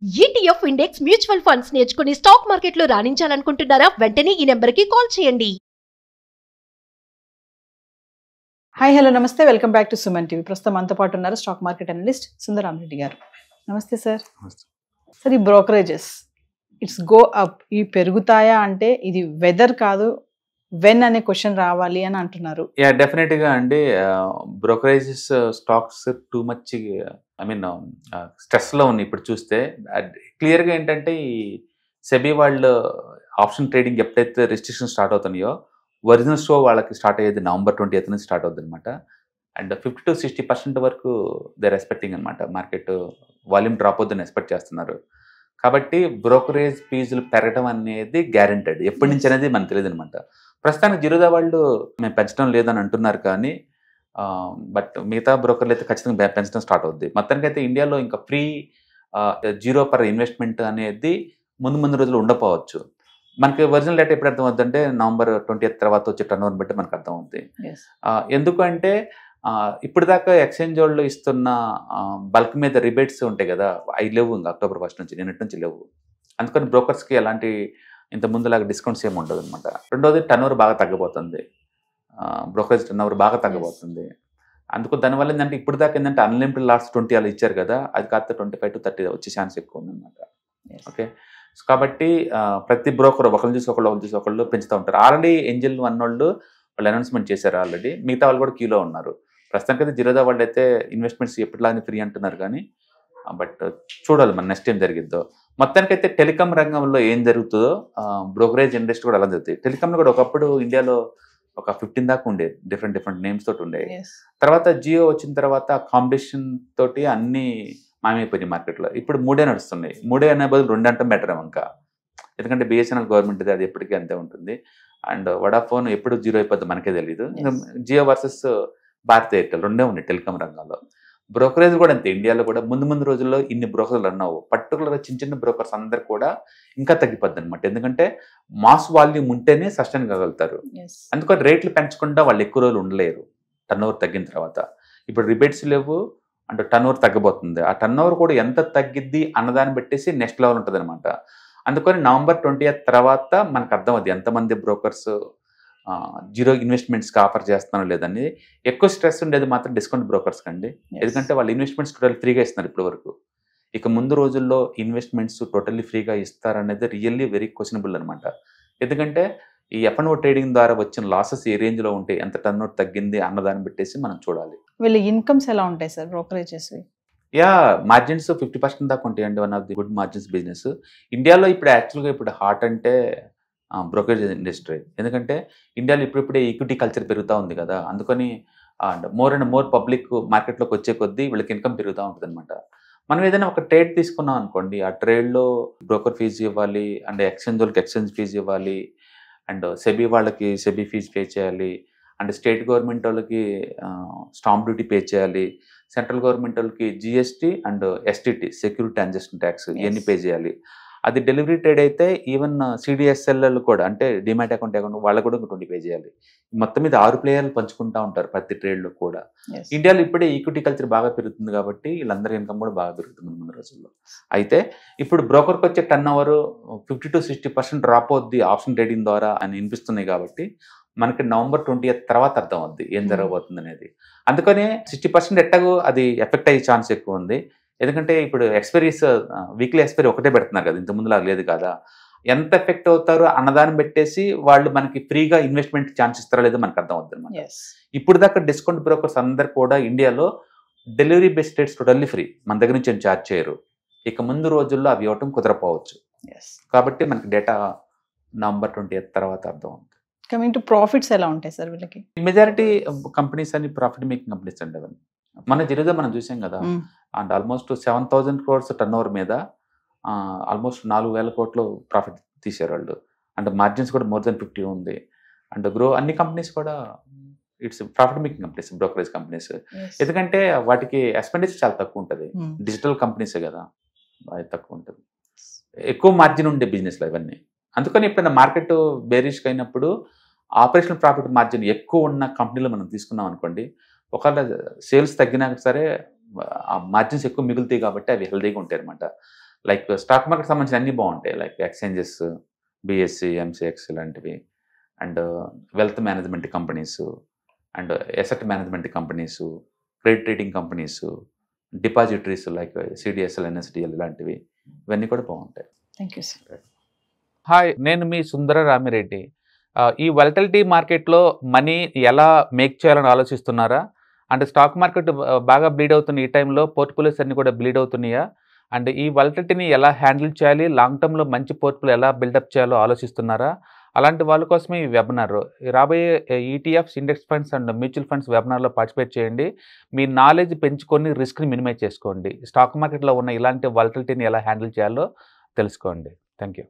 ETF index mutual funds నేర్చుకుని stock మార్కెట్లో రాణించాలనుకుంటున్నారా? వెంటనే ఈ నెంబర్కి కాల్ చేయండి. హాయ్ హలో నమస్తే, welcome back to Suman TV. ప్రస్తుతం మనతో పాటు ఉన్నారు స్టాక్ మార్కెట్ అనలిస్ట్ సుందరామరెడ్డి గారు. నమస్తే సార్. సార్, ఈ బ్రోకరేజెస్ ఇట్స్ గో అప్, ఇవి పెరుగుతాయా అంటే ఇది వెదర్ కాదు వెన్ అనే క్వశ్చన్ రావాలి అని అంటున్నారు. డెఫినెట్గా అండి. బ్రోకరేజెస్ స్టాక్స్ టూ మచ్ స్ట్రెస్లో ఉన్నాయి ఇప్పుడు చూస్తే. క్లియర్గా ఏంటంటే ఈ సెబీ వాళ్ళు ఆప్షన్ ట్రేడింగ్ ఎప్పుడైతే రిస్ట్రిక్షన్ స్టార్ట్ అవుతున్నాయో ఒరిజినల్ షో వాళ్ళకి స్టార్ట్ అయ్యేది November 20th నుంచి స్టార్ట్ అవుతుంది అనమాట. అండ్ 50 to 60% వరకు దే ఎక్స్పెక్టింగ్ అనమాట. మార్కెట్ వాల్యూమ్ డ్రాప్ అవుతుందని ఎక్స్పెక్ట్ చేస్తున్నారు. కాబట్టి బ్రోకరేజ్ ఫీజులు పెరగడం అనేది గ్యారెంటెడ్. ఎప్పటి నుంచి అనేది మనకు తెలియదు అనమాట. ప్రస్తుతానికి జిరోదా వాళ్ళు మేము పెంచడం లేదని అంటున్నారు, కానీ బట్ మిగతా బ్రోకర్లు అయితే ఖచ్చితంగా పెంచడం స్టార్ట్ అవుద్ది. మొత్తానికి అయితే ఇండియాలో ఇంకా ఫ్రీ జీరో పర్ ఇన్వెస్ట్మెంట్ అనేది ముందు రోజులు ఉండకపోవచ్చు. మనకి ఒరిజినల్ డేటా ఎప్పుడు అర్థం అవుతుందంటే November 20th తర్వాత వచ్చే టర్న్ బట్టి మనకు అర్థం అవుతుంది. ఎందుకంటే ఇప్పుడు దాకా ఎక్స్చేంజ్ వాళ్ళు ఇస్తున్న బల్క్ మీద రిబేట్స్ ఉంటాయి కదా, అవి లేవు. ఇంకా October 1st నుంచి నిన్నటి నుంచి లేవు. అందుకని బ్రోకర్స్కి ఎలాంటి ఇంత ముందులాగా డిస్కౌంట్స్ ఏమి ఉండదు అనమాట. రెండోది టర్న్ బాగా తగ్గబోతుంది. బ్రోకరేజ్ టర్న్ బాగా తగ్గబోతుంది. అందుకు దానివల్ల ఏంటంటే ఇప్పుడు దాకా ఏంటంటే అన్లిమిటెడ్ లాట్స్ 20 అలా ఇచ్చారు కదా, అది కాస్త 25 to 30 వచ్చే ఛాన్స్ ఎక్కువ ఉందన్నమాట. ఓకే, కాబట్టి ప్రతి బ్రోకర్ ఒకళ్ళు చూసి ఒకళ్ళు పెంచుతూ ఉంటారు. ఆల్రెడీ ఏంజల్ అన్నోళ్ళు వాళ్ళు అనౌన్స్మెంట్ చేశారు ఆల్రెడీ. మిగతా వాళ్ళు కూడా క్యూలో ఉన్నారు. ప్రస్తుతానికి అయితే జిరోదా వాళ్ళు అయితే ఇన్వెస్ట్మెంట్స్ ఎప్పటిలాగానే ఫ్రీ అంటున్నారు, కానీ బట్ చూడాలి మన నెక్స్ట్ ఏం జరిగిద్దో. మొత్తానికి అయితే టెలికాం రంగంలో ఏం జరుగుతుందో బ్రోకరేజ్ ఇండస్ట్రీ కూడా అలా జరుగుతుంది. టెలికాంలో కూడా ఒకప్పుడు ఇండియాలో ఒక 15 దాకా ఉండేది, డిఫరెంట్ నేమ్స్ తోటి ఉండేవి. తర్వాత జియో వచ్చిన తర్వాత కాంపిటీషన్ తోటి అన్ని మాయమైపోయినాయి మార్కెట్లో. ఇప్పుడు 3 నడుస్తున్నాయి. 3 అనే బదులు 2 అంటే బెటర్ ఇంకా. ఎందుకంటే బిఎస్ఎన్ఎల్ గవర్నమెంట్ అది ఎప్పటికీ అంతే ఉంటుంది. అండ్ వడాఫోన్ ఎప్పుడు జీరో అయిపోద్ది మనకే తెలియదు. జియో వర్సెస్ భారత్ ఎయిర్టెల్ 2 ఉన్నాయి టెలికాం రంగంలో. బ్రోకరేజ్ కూడా అంతే. ఇండియాలో కూడా ముందు రోజుల్లో ఇన్ని బ్రోకర్లు రన్ అవ్వవు. పర్టికులర్గా చిన్న బ్రోకర్స్ అందరు కూడా ఇంకా తగ్గిపోద్ది అనమాట. ఎందుకంటే మాస్ వాల్యూమ్ ఉంటేనే సస్టైన్ కాగలుగుతారు. అందుకని రేట్లు పెంచకుండా వాళ్ళు ఎక్కువ రోజులు ఉండలేరు టర్న్ ఓవర్ తగ్గిన తర్వాత. ఇప్పుడు రిబేట్స్ లేవు అంటే టర్న్ ఓవర్ తగ్గబోతుంది. ఆ టర్న్ ఓవర్ కూడా ఎంత తగ్గిద్ది అన్నదాన్ని పెట్టేసి నెక్స్ట్ లెవెల్ ఉంటుంది అనమాట. అందుకని November 20th తర్వాత మనకు అర్థం అవుతుంది ఎంతమంది బ్రోకర్స్ జీరో ఇన్వెస్ట్మెంట్స్కి ఆఫర్ చేస్తున్నారో లేదని. ఎక్కువ స్ట్రెస్ ఉండేది మాత్రం డిస్కౌంట్ బ్రోకర్స్ కండి. ఎందుకంటే వాళ్ళు ఇన్వెస్ట్మెంట్స్ టోటల్ ఫ్రీగా ఇస్తున్నారు ఇప్పటి వరకు. ఇక ముందు రోజుల్లో ఇన్వెస్ట్మెంట్స్ టోటల్లీ ఫ్రీగా ఇస్తారనేది రియల్లీ వెరీ క్వశ్చనబుల్ అనమాట. ఎందుకంటే ఈ F&O ట్రేడింగ్ ద్వారా వచ్చిన లాసెస్ ఏ రేంజ్లో ఉంటాయి, ఎంత టర్న్ అవుట్ తగ్గింది అన్నదాన్ని పెట్టేసి మనం చూడాలి. వీళ్ళ ఇన్కమ్స్ ఎలా ఉంటాయి సార్ బ్రోకరేజెస్? మార్జిన్స్ 50% దాకా ఉంటాయండి. One of the good margins business ఇండియాలో. ఇప్పుడు యాక్చువల్గా ఇప్పుడు హాట్ అంటే బ్రోకరేజ్ ఇండస్ట్రీ. ఎందుకంటే ఇండియాలో ఇప్పుడిప్పుడే ఈక్విటీ కల్చర్ పెరుగుతూ ఉంది కదా, అందుకని మోర్ అండ్ మోర్ పబ్లిక్ మార్కెట్లోకి వచ్చే కొద్దీ వీళ్ళకి ఇన్కమ్ పెరుగుతూ ఉంటుంది అనమాట. మనం ఏదైనా ఒక ట్రేడ్ తీసుకున్నాం అనుకోండి, ఆ ట్రేడ్లో బ్రోకర్ ఫీజు ఇవ్వాలి, అండ్ ఎక్స్చేంజ్ వాళ్ళకి ఎక్స్చేంజ్ ఫీజు ఇవ్వాలి, అండ్ సెబీ వాళ్ళకి సెబీ ఫీజు పే చేయాలి, అండ్ స్టేట్ గవర్నమెంట్ వాళ్ళకి స్టాంప్ డ్యూటీ పే చేయాలి, సెంట్రల్ గవర్నమెంట్ వాళ్ళకి GST and STT security transaction tax ఇవన్నీ పే చేయాలి. అది డెలివరీ ట్రేడ్ అయితే ఈవెన్ CDSL కూడా అంటే డిమాట్ అకౌంట్ వాళ్ళకు కూడా 20 పే చేయాలి. మొత్తం మీద 6 ప్లేయర్లు పంచుకుంటూ ఉంటారు ప్రతి ట్రేడ్లో కూడా. ఇండియాలో ఇప్పుడే ఈక్విటీ కల్చర్ బాగా పెరుగుతుంది కాబట్టి వీళ్ళందరి ఇన్కమ్ కూడా బాగా పెరుగుతుంది ముందు రోజుల్లో. అయితే ఇప్పుడు బ్రోకర్కి వచ్చే టర్న్ ఓవర్ 50 to 60% డ్రాప్ అవుద్ది ఆప్షన్ ట్రేడింగ్ ద్వారా అని వినిపిస్తున్నాయి. కాబట్టి మనకి November 20th తర్వాత అర్థం అవుద్ది ఏం జరగబోతుంది అనేది. అందుకని 60% ఎట్టగో అది ఎఫెక్ట్ అయ్యే ఛాన్స్ ఎక్కువ ఉంది. ఎందుకంటే ఇప్పుడు ఎక్స్పైరీస్ వీక్లీ ఎక్స్పైరీ ఒకటే పెడుతున్నారు కదా, ఇంతకుముందు లాగా లేదు కదా. ఎంత ఎఫెక్ట్ అవుతారో అన్నదాన్ని పెట్టేసి వాళ్ళు మనకి ఫ్రీగా ఇన్వెస్ట్మెంట్ ఛాన్స్ ఇస్తారో లేదో మనకు అర్థం అవుతుంది అనమాట. ఇప్పుడు దాకా డిస్కౌంట్ బ్రోకర్స్ అందరు కూడా ఇండియాలో delivery based rates totally free, మన దగ్గర నుంచి ఏం ఛార్జ్ చేయరు. ఇక ముందు రోజుల్లో అవి ఇవ్వటం కుదరపోవచ్చు. కాబట్టి మనకి డేటా November 20th తర్వాత అర్థం అవుతుంది. కమింగ్ టు ప్రాఫిట్స్ ఎలా ఉంటాయి సార్ వీళ్ళకి? మెజారిటీ కంపెనీస్ అన్ని ప్రాఫిట్ మేకింగ్ కంపెనీస్ అండి అవన్నీ. మన జిరోదా మనం చూసాం కదా, and almost 7,000 crores turn over మీద ఆల్మోస్ట్ 4,000 కోట్లు ప్రాఫిట్ తీసారు వాళ్ళు. అండ్ మార్జిన్స్ కూడా మోర్ దెన్ 50 ఉంది. అండ్ అన్ని కంపెనీస్ కూడా it's profit making companies, brokerage companies. ఎందుకంటే వాటికి ఎక్స్పెండిచర్ చాలా తక్కువ ఉంటుంది. డిజిటల్ కంపెనీసే కదా, అది తక్కువ ఉంటుంది. ఎక్కువ మార్జిన్ ఉండే బిజినెస్లు ఇవన్నీ. అందుకని ఎప్పుడైనా మార్కెట్ బేరిష్గా అయినప్పుడు ఆపరేషనల్ ప్రాఫిట్ మార్జిన్ ఎక్కువ ఉన్న కంపెనీలు మనం తీసుకున్నాం అనుకోండి, ఒకవేళ సేల్స్ తగ్గినా సరే ఆ మార్జిన్స్ ఎక్కువ మిగులుతాయి కాబట్టి అవి హెల్దీగా ఉంటాయి అనమాట. లైక్ స్టాక్ మార్కెట్ సంబంధించిన అన్నీ బాగుంటాయి, లైక్ ఎక్స్చేంజెస్, బిఎస్సి, ఎంసీఎక్స్ ఇలాంటివి, and wealth management companies, and asset management companies, credit trading companies, depositories like CDSL, NSDL ఇలాంటివి, ఇవన్నీ కూడా బాగుంటాయి. Thank you sir. హాయ్, నేను మీ సుందర రామిరెడ్డి. ఈ వాలటిలిటీ మార్కెట్లో మనీ ఎలా మేక్ చేయాలని ఆలోచిస్తున్నారా? అంటే స్టాక్ మార్కెట్ బాగా బ్లీడ్ అవుతున్న ఈ టైంలో పోర్ట్ఫోలియోస్ అన్ని కూడా బ్లీడ్ అవుతున్నాయా? అండ్ ఈ వాలటిలిటీని ఎలా హ్యాండిల్ చేయాలి, లాంగ్ టర్మ్లో మంచి పోర్ట్ఫోలియో ఎలా బిల్డప్ చేయాలో ఆలోచిస్తున్నారా? అలాంటి వాళ్ళ కోసమే ఈ వెబినార్. రాబోయే ETFs, index funds and mutual funds వెబినార్లో పార్టిసిపేట్ చేయండి. మీ నాలెడ్జ్ పెంచుకొని రిస్క్ని మినిమైజ్ చేసుకోండి. స్టాక్ మార్కెట్లో ఉన్న ఇలాంటి వాలటిలిటీని ఎలా హ్యాండిల్ చేయాలో తెలుసుకోండి. Thank you.